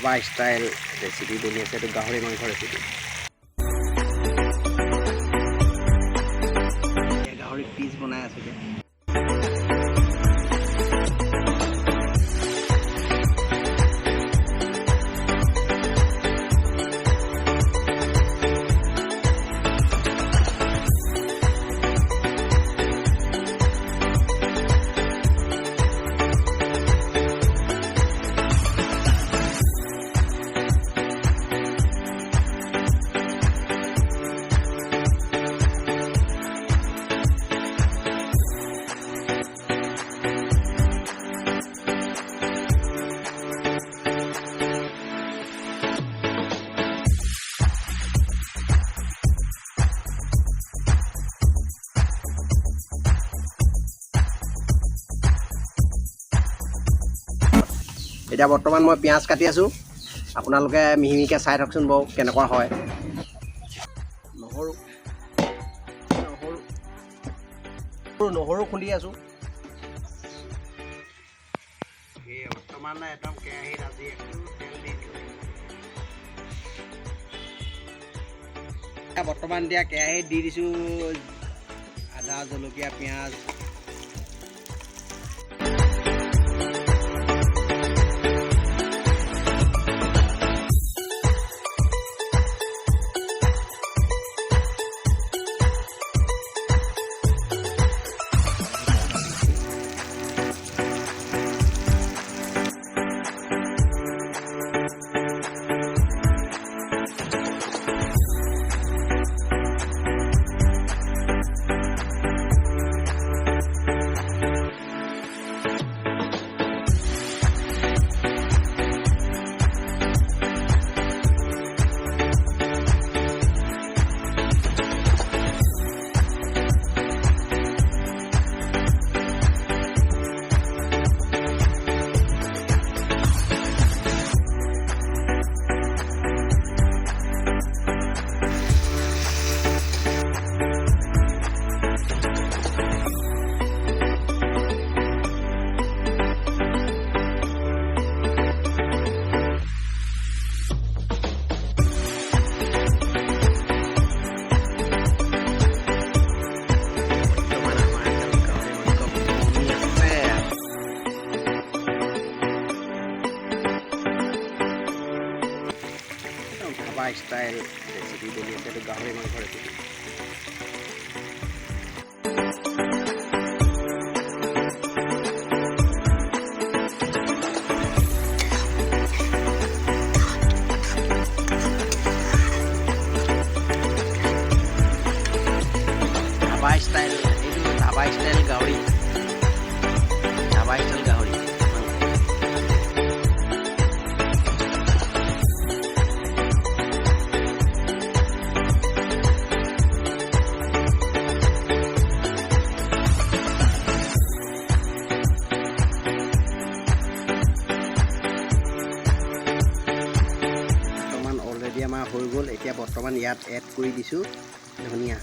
Dhaba style recipe বনি আছে। এইটো গাহৰি মাংস ৰেচিপি। গাহৰি পিচ বনাই আছো এতিয়া। এতিয়া বৰ্তমান মই পিঁয়াজ কাটি আছোঁ। আপোনালোকে মিহি মিহিকৈ চাই থাকচোন বাৰু কেনেকুৱা হয়। নহৰু খুন্দি আছোঁ। বৰ্তমান একদম কেৰাহীত আজি তেল দি দিলোঁ। বৰ্তমান এতিয়া কেৰাহীত দি দিছোঁ আদা, জলকীয়া, পিঁয়াজ। ধাবা ষ্টাইল ৰেচিপি বনি আছে। এইটো গাহৰি মাংস ৰেচিপি। ধাবা ষ্টাইল, এইটো ধাবা ষ্টাইল গাহৰি। ধাবা ষ্টাইল গাহৰি। আমাৰ হৈ গ'ল। এতিয়া বৰ্তমান ইয়াত এড কৰি দিছোঁ ধনিয়া।